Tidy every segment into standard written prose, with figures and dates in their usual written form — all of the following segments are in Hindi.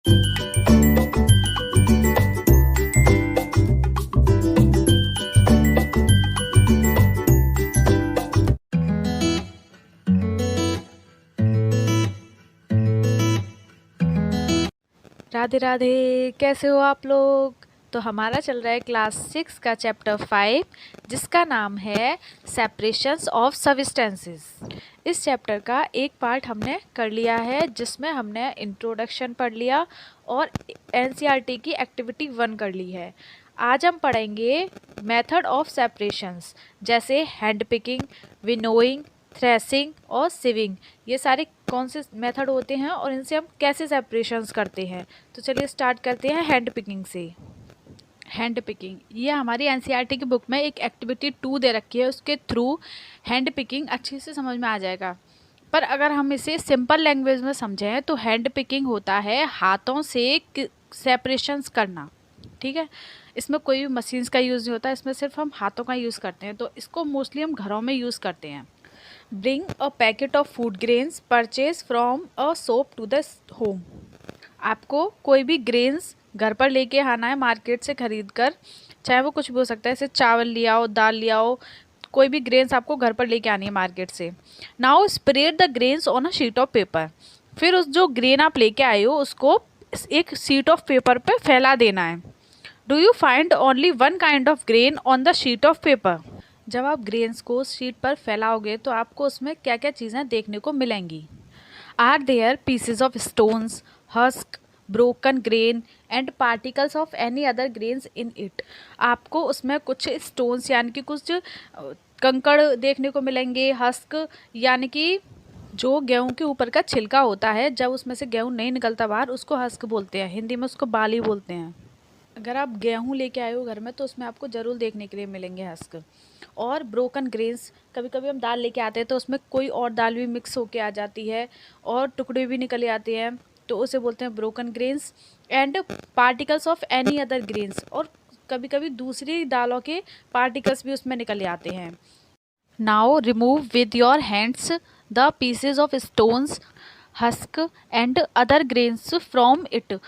राधे राधे, कैसे हो आप लोग। तो हमारा चल रहा है क्लास 6 का चैप्टर 5, जिसका नाम है सेपरेशंस ऑफ सब्सटेंसेस। इस चैप्टर का एक पार्ट हमने कर लिया है, जिसमें हमने इंट्रोडक्शन पढ़ लिया और एनसीईआरटी की एक्टिविटी 1 कर ली है। आज हम पढ़ेंगे मेथड ऑफ सेपरेशंस, जैसे हैंड पिकिंग, विनोइंग, थ्रेसिंग और सिविंग। ये सारे कौन से मेथड होते हैं और इनसे हम कैसे सेपरेशंस करते हैं। तो चलिए स्टार्ट करते हैं हैंड पिकिंग से। हैंड पिकिंग ये हमारी एनसीईआरटी की बुक में एक एक्टिविटी 2 दे रखी है, उसके थ्रू हैंड पिकिंग अच्छे से समझ में आ जाएगा। पर अगर हम इसे सिंपल लैंग्वेज में समझें तो हैंड पिकिंग होता है हाथों से सेपरेशंस करना, ठीक है। इसमें कोई भी मशीन्स का यूज़ नहीं होता, इसमें सिर्फ हम हाथों का यूज़ करते हैं। तो इसको मोस्टली हम घरों में यूज़ करते हैं। Bring a packet of food grains purchased from a shop to the home। आपको कोई भी ग्रेन्स घर पर लेके आना है मार्केट से खरीद कर, चाहे वो कुछ भी हो सकता है, जैसे चावल लिया हो, दाल लिया हो, कोई भी ग्रेन्स आपको घर पर लेके आनी है मार्केट से। Now spread the grains on a sheet of paper. फिर उस जो ग्रेन आप लेके आए हो उसको एक शीट ऑफ पेपर पे फैला देना है। Do you find only one kind of grain on the sheet of paper. जब आप ग्रेन्स को शीट पर फैलाओगे तो आपको उसमें क्या क्या चीज़ें देखने को मिलेंगी। Are there pieces of stones, husk, broken grain and particles of any other grains in it. आपको उसमें कुछ स्टोन्स यानी कि कुछ कंकड़ देखने को मिलेंगे, हस्क यानी कि जो गेहूं के ऊपर का छिलका होता है, जब उसमें से गेहूं नहीं निकलता बाहर, उसको हस्क बोलते हैं, हिंदी में उसको बाली बोलते हैं। अगर आप गेहूं लेके आए हो घर में तो उसमें आपको ज़रूर देखने के लिए मिलेंगे हस्क। और ब्रोकन ग्रेन्स, कभी कभी हम दाल लेके आते हैं तो उसमें कोई और दाल भी मिक्स होके आ जाती है और टुकड़े भी निकल आते हैं, तो उसे बोलते हैं broken grains. And particles of any other grains, और कभी कभी दूसरी दालों के पार्टिकल्स भी उसमें निकल आते हैं। Now remove with your hands the pieces of stones, husk and other grains from it.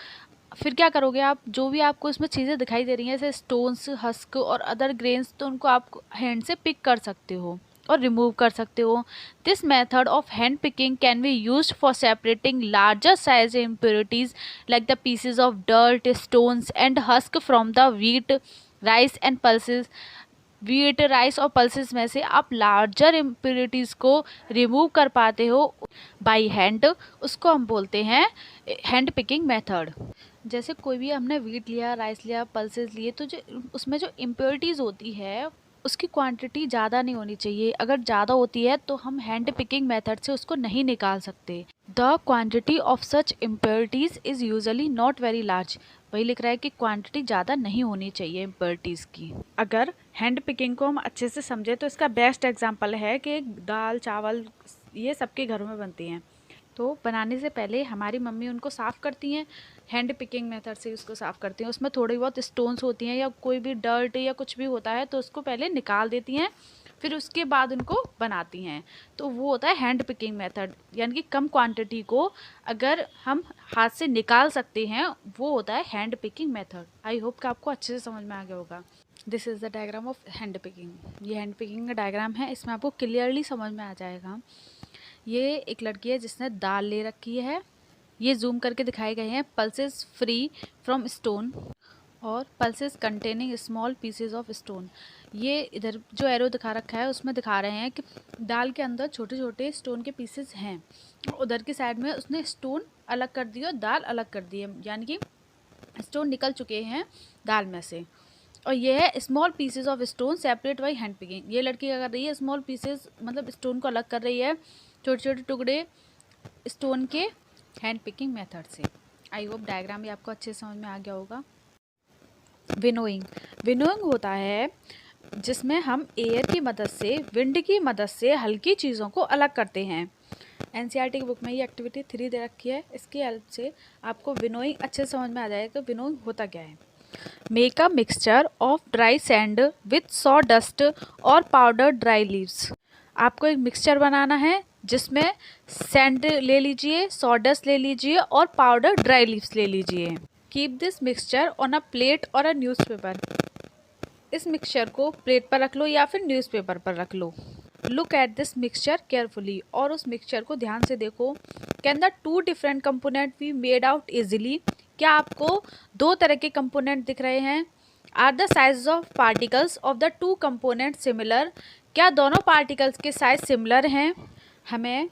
फिर क्या करोगे आप, जो भी आपको इसमें चीज़ें दिखाई दे रही हैं जैसे स्टोन्स, हस्क और अदर ग्रेन्स, तो उनको आप हैंड से पिक कर सकते हो और रिमूव कर सकते हो। This method of hand picking can be used for separating larger size impurities like the pieces of dirt, stones and husk from the wheat, rice and pulses. Wheat, rice और पल्सेस में से आप लार्जर इम्प्योरिटीज़ को रिमूव कर पाते हो बाई हैंड। उसको हम बोलते हैं हैंड पिकिंग मेथड। जैसे कोई भी हमने व्हीट लिया, राइस लिया, पल्सेस लिए, तो जो उसमें जो इम्प्योरिटीज़ होती है उसकी क्वांटिटी ज़्यादा नहीं होनी चाहिए। अगर ज़्यादा होती है तो हम हैंड पिकिंग मेथड से उसको नहीं निकाल सकते। The quantity of such impurities is usually not very large. वही लिख रहा है कि क्वांटिटी ज़्यादा नहीं होनी चाहिए इम्प्योरिटीज़ की। अगर हैंड पिकिंग को हम अच्छे से समझें तो इसका बेस्ट एग्जाम्पल है कि दाल, चावल ये सबके घरों में बनती हैं। तो बनाने से पहले हमारी मम्मी उनको साफ़ करती हैं, हैंड पिकिंग मेथड से उसको साफ़ करती हैं। उसमें थोड़ी बहुत स्टोन्स होती हैं या कोई भी डर्ट या कुछ भी होता है तो उसको पहले निकाल देती हैं, फिर उसके बाद उनको बनाती हैं। तो वो होता है हैंड पिकिंग मेथड, यानी कि कम क्वांटिटी को अगर हम हाथ से निकाल सकते हैं वो होता है hand picking method. I hope कि आपको अच्छे से समझ में आ गया होगा। This is the diagram of hand picking. ये हैंड पिकिंग का डायग्राम है, इसमें आपको क्लियरली समझ में आ जाएगा। ये एक लड़की है जिसने दाल ले रखी है। ये जूम करके दिखाए गए हैं पल्सेस फ्री फ्रॉम स्टोन और pulses containing small pieces of stone. ये इधर जो एरो दिखा रखा है उसमें दिखा रहे हैं कि दाल के अंदर छोटे छोटे स्टोन के पीसेस हैं। उधर की साइड में उसने स्टोन अलग कर दिए और दाल अलग कर दी है, यानी कि स्टोन निकल चुके हैं दाल में से। और ये है small pieces of stone separate by hand picking. ये लड़की क्या कर रही है, स्मॉल पीसेस मतलब स्टोन को अलग कर रही है, छोटे छोटे टुकड़े स्टोन के हैंड पिकिंग मेथड से। आई होप डायग्राम भी आपको अच्छे से समझ में आ गया होगा। विनोइंग, विनोइंग होता है जिसमें हम एयर की मदद से, विंड की मदद से हल्की चीज़ों को अलग करते हैं। एनसीईआरटी की बुक में ये एक्टिविटी 3 दे रखी है, इसकी हेल्प से आपको विनोइंग अच्छे से समझ में आ जाएगा कि विनोइंग होता क्या है। Make a mixture of dry sand with saw dust और पाउडर ड्राई लीव्स। आपको एक मिक्सचर बनाना है जिसमें सैंड ले लीजिए, सॉडस्ट ले लीजिए और पाउडर ड्राई लीव्स ले लीजिए। Keep this mixture on a plate और अ न्यूज़पेपर। इस मिक्सचर को प्लेट पर रख लो या फिर न्यूज़पेपर पर रख लो। Look at this mixture carefully, और उस मिक्सचर को ध्यान से देखो। Can the two different component be made out easily? क्या आपको दो तरह के कंपोनेंट दिख रहे हैं? Are the size of particles of the two component similar? क्या दोनों पार्टिकल्स के साइज सिमिलर हैं? हमें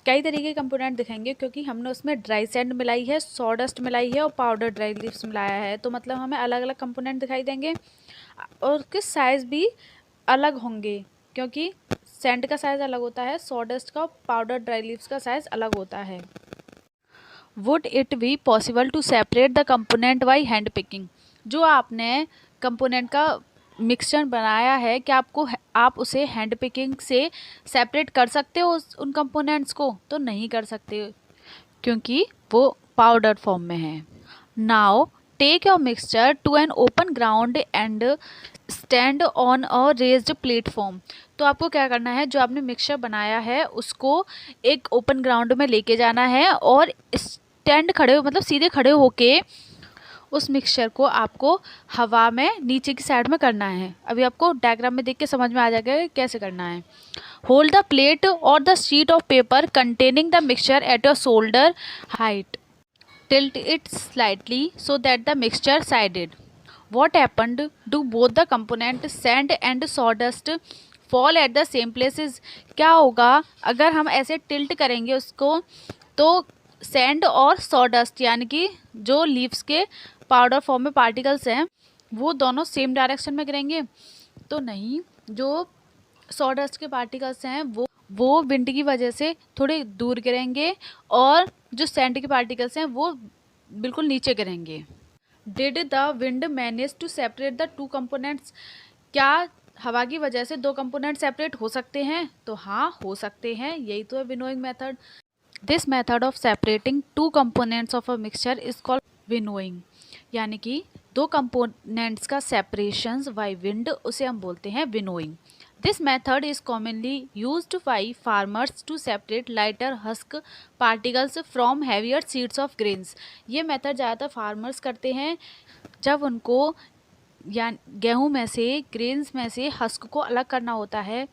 कई तरीके के कंपोनेंट दिखेंगे क्योंकि हमने उसमें ड्राई सैंड मिलाई है, सॉडस्ट मिलाई है और पाउडर ड्राई लीव्स मिलाया है, तो मतलब हमें अलग अलग कंपोनेंट दिखाई देंगे और उसके साइज़ भी अलग होंगे क्योंकि सैंड का साइज़ अलग होता है, सॉडस्ट का, पाउडर ड्राई लीव्स का साइज़ अलग होता है। Would it be possible to separate the component by hand picking? जो आपने कंपोनेंट का मिक्सचर बनाया है, क्या आप उसे हैंड पिकिंग से सेपरेट कर सकते हो उन कंपोनेंट्स को? तो नहीं कर सकते क्योंकि वो पाउडर फॉर्म में है। Now take your mixture to an open ground and stand on a raised platform. तो आपको क्या करना है, जो आपने मिक्सचर बनाया है उसको एक ओपन ग्राउंड में लेके जाना है और स्टैंड खड़े मतलब सीधे खड़े होके उस मिक्सचर को आपको हवा में नीचे की साइड में करना है। अभी आपको डायग्राम में देख के समझ में आ जाएगा कैसे करना है। होल्ड द प्लेट और the sheet of paper containing the mixture at your shoulder height. Tilt it slightly so that the mixture sided. What happened? Do both the components sand and sawdust fall at the same places? क्या होगा अगर हम ऐसे टिल्ट करेंगे उसको, तो सैंड और सॉडस्ट यानी कि जो लीव्स के पाउडर फॉर्म में पार्टिकल्स हैं वो दोनों सेम डायरेक्शन में गिरेंगे? तो नहीं, जो सॉडस्ट के पार्टिकल्स हैं वो विंड की वजह से थोड़े दूर गिरेंगे और जो सैंड के पार्टिकल्स हैं वो बिल्कुल नीचे गिरेंगे। Did the wind manage to separate the two components? क्या हवा की वजह से दो कंपोनेंट सेपरेट हो सकते हैं? तो हाँ, हो सकते हैं, यही तो है winnowing method. This method of separating two components of a mixture is called winnowing, यानी कि दो कंपोनेंट्स का सेपरेशन बाय विंड, उसे हम बोलते हैं winnowing. This method is commonly used by farmers to separate lighter husk particles from heavier seeds of grains. ये मेथड ज़्यादातर फार्मर्स करते हैं जब उनको या गेहूँ में से, ग्रेन्स में से हस्क को अलग करना होता है,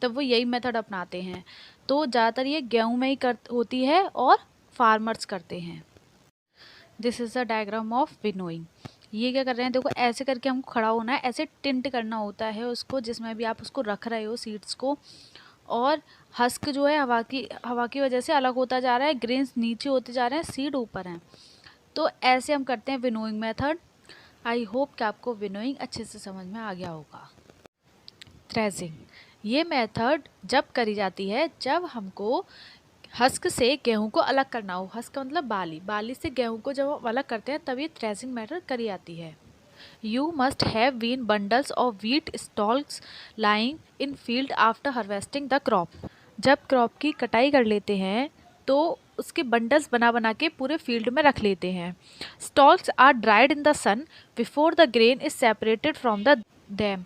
तब वो यही मेथड अपनाते हैं। तो ज़्यादातर ये गेहूँ में ही होती है और फार्मर्स करते हैं। This is the diagram of winnowing. ये क्या कर रहे हैं, देखो ऐसे करके हमको खड़ा होना है, ऐसे टिंट करना होता है उसको, जिसमें भी आप उसको रख रहे हो सीड्स को, और हस्क जो है हवा की वजह से अलग होता जा रहा है, ग्रेन्स नीचे होते जा रहे हैं, सीड ऊपर हैं। तो ऐसे हम करते हैं विनोइंग मेथड। आई होप कि आपको विनोइंग अच्छे से समझ में आ गया होगा। थ्रेसिंग, ये मेथड जब करी जाती है जब हमको हस्क से गेहूं को अलग करना हो। हस्क मतलब बाली से गेहूं को जब हम अलग करते हैं तब ये थ्रेसिंग मेथड करी जाती है। You must have been bundles of wheat stalks lying in field after harvesting the crop. जब क्रॉप की कटाई कर लेते हैं तो उसके बंडल्स बना के पूरे फील्ड में रख लेते हैं। Stalks are dried in the sun before the grain is separated from the them.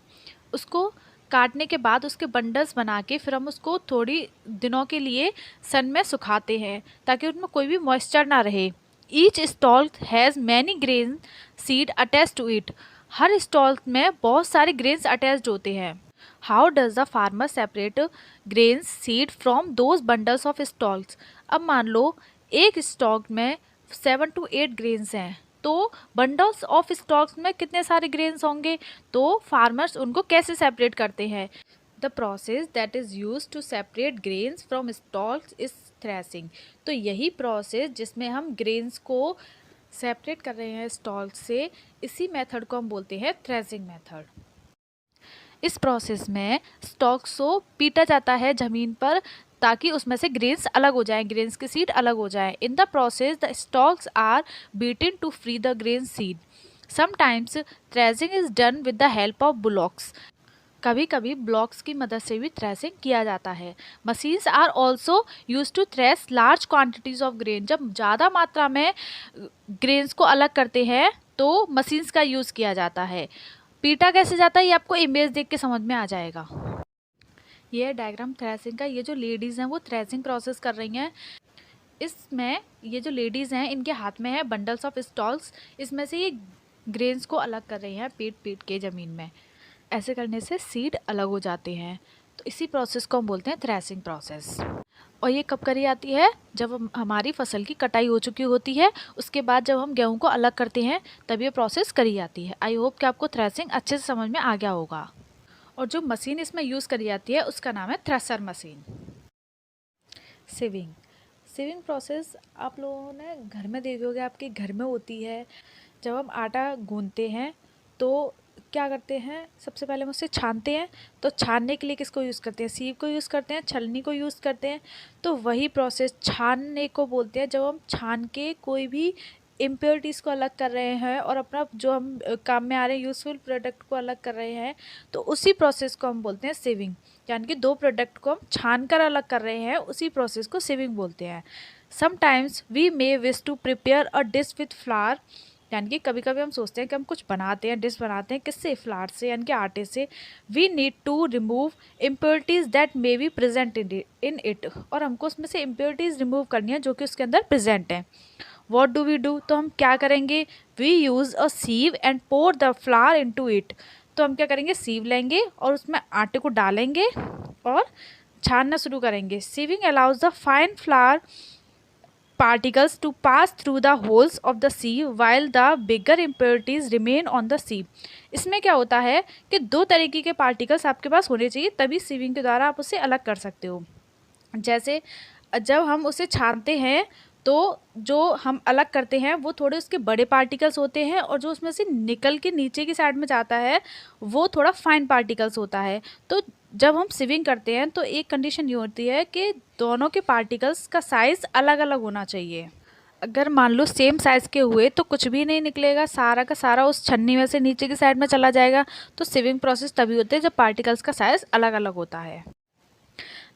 उसको काटने के बाद उसके बंडल्स बना के फिर हम उसको थोड़ी दिनों के लिए सन में सुखाते हैं ताकि उनमें कोई भी मॉइस्चर ना रहे। Each stalk has many grain seed attach to it. हर स्टॉल में बहुत सारे ग्रेन्स अटैच्ड होते हैं। How does the farmer separate grains seed from those bundles of stalks? अब मान लो एक स्टॉक में 7 to 8 ग्रेन्स हैं, तो बंडल्स ऑफ स्टॉक्स में कितने सारे ग्रेन्स होंगे? तो फार्मर्स उनको कैसे सेपरेट करते हैं? The process that is use to separate grains from stalks is threshing. तो यही प्रोसेस जिसमें हम ग्रेन्स को सेपरेट कर रहे हैं स्टॉक्स से, इसी मेथड को हम बोलते हैं थ्रेसिंग मेथड। इस प्रोसेस में स्टॉक्स को पीटा जाता है ज़मीन पर ताकि उसमें से ग्रेन्स अलग हो जाएं, ग्रेन्स की सीड अलग हो जाए। In the process the stalks are beaten to free the grain seed. Sometimes threshing is done with the help of bullocks. कभी कभी ब्लॉक्स की मदद से भी थ्रेसिंग किया जाता है। Machines are also use to thresh large quantities of grain. जब ज़्यादा मात्रा में ग्रेन्स को अलग करते हैं तो मशीन्स का यूज़ किया जाता है। पीटा कैसे जाता है ये आपको इमेज देख के समझ में आ जाएगा। ये है डायग्राम थ्रेसिंग का। ये जो लेडीज़ हैं वो थ्रेसिंग प्रोसेस कर रही हैं। इसमें ये जो लेडीज़ हैं इनके हाथ में है बंडल्स ऑफ स्टॉल्स। इसमें से ये ग्रेन्स को अलग कर रही हैं पीट पीट के ज़मीन में। ऐसे करने से सीड अलग हो जाते हैं। तो इसी प्रोसेस को हम बोलते हैं थ्रेसिंग प्रोसेस। और ये कब करी जाती है? जब हमारी फसल की कटाई हो चुकी होती है, उसके बाद जब हम गेहूं को अलग करते हैं तब ये प्रोसेस करी जाती है। आई होप कि आपको थ्रेसिंग अच्छे से समझ में आ गया होगा। और जो मशीन इसमें यूज़ करी जाती है उसका नाम है thresher machine. Sieving. Sieving process आप लोगों ने घर में देखी होगी, आपके घर में होती है। जब हम आटा गूंथते हैं तो क्या करते हैं, सबसे पहले हम उसे छानते हैं। तो छानने के लिए किसको यूज़ करते हैं? सीव को यूज़ करते हैं, छलनी को यूज़ करते हैं। तो वही प्रोसेस छानने को बोलते हैं। जब हम छान के कोई भी इम्प्योरिटीज़ को अलग कर रहे हैं और अपना जो हम काम में आ रहे हैं यूज़फुल प्रोडक्ट को अलग कर रहे हैं, तो उसी प्रोसेस को हम बोलते हैं सीविंग। यानी कि दो प्रोडक्ट को हम छान कर अलग कर रहे हैं, उसी प्रोसेस को सीविंग बोलते हैं। Sometimes we may wish to prepare a dish with flour. यानी कि कभी कभी हम सोचते हैं कि हम कुछ बनाते हैं, डिश बनाते हैं, किससे? फ्लावर से, यानी कि आटे से। We need to remove impurities that may be present in it. और हमको उसमें से इम्प्योरिटीज़ रिमूव करनी है जो कि उसके अंदर प्रेजेंट है। What do we do? तो हम क्या करेंगे? We use a sieve and pour the flour into it. तो हम क्या करेंगे? सीव लेंगे और उसमें आटे को डालेंगे और छानना शुरू करेंगे। Sieving allows the fine flour particles to pass through the holes of the sieve while the bigger impurities remain on the sieve। इसमें क्या होता है कि दो तरीके के पार्टिकल्स आपके पास होने चाहिए, तभी सीविंग के द्वारा आप उसे अलग कर सकते हो। जैसे जब हम उसे छानते हैं तो जो हम अलग करते हैं वो थोड़े उसके बड़े पार्टिकल्स होते हैं, और जो उसमें से निकल के नीचे की साइड में जाता है वो थोड़ा फाइन पार्टिकल्स होता है। तो जब हम सीविंग करते हैं तो एक कंडीशन ये होती है कि दोनों के पार्टिकल्स का साइज़ अलग अलग होना चाहिए। अगर मान लो सेम साइज़ के हुए तो कुछ भी नहीं निकलेगा, सारा का सारा उस छन्नी में से नीचे की साइड में चला जाएगा। तो सीविंग प्रोसेस तभी होती है जब पार्टिकल्स का साइज़ अलग अलग होता है।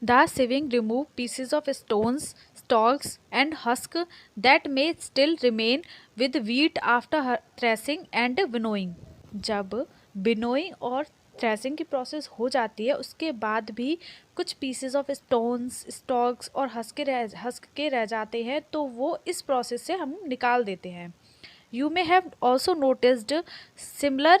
The sieving remove pieces of stones, stalks and husk that may still remain with wheat after threshing and winnowing। जब विनोइंग और थ्रेसिंग की प्रोसेस हो जाती है उसके बाद भी कुछ पीसेस ऑफ स्टोन्स, स्टॉक्स और हस्क के रह जाते हैं, तो वो इस प्रोसेस से हम निकाल देते हैं। You may have also noticed similar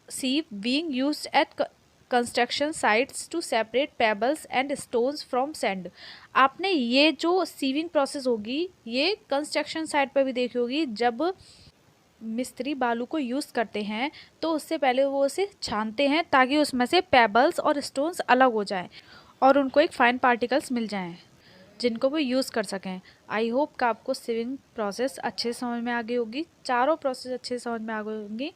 sieve being used at construction sites to separate pebbles and stones from sand. आपने ये जो सीविंग प्रोसेस होगी ये कंस्ट्रक्शन साइट पर भी देखी होगी। जब मिस्त्री बालू को यूज़ करते हैं तो उससे पहले वो उसे छानते हैं ताकि उसमें से पेबल्स और स्टोन्स अलग हो जाएं और उनको एक फाइन पार्टिकल्स मिल जाएं जिनको वो यूज़ कर सकें। आई होप कि आपको सीविंग प्रोसेस अच्छे से समझ में आ गई होगी, चारों प्रोसेस अच्छे से समझ में आ गई होंगी।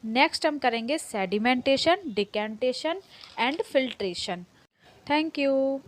नेक्स्ट हम करेंगे sedimentation, decantation and filtration. Thank you.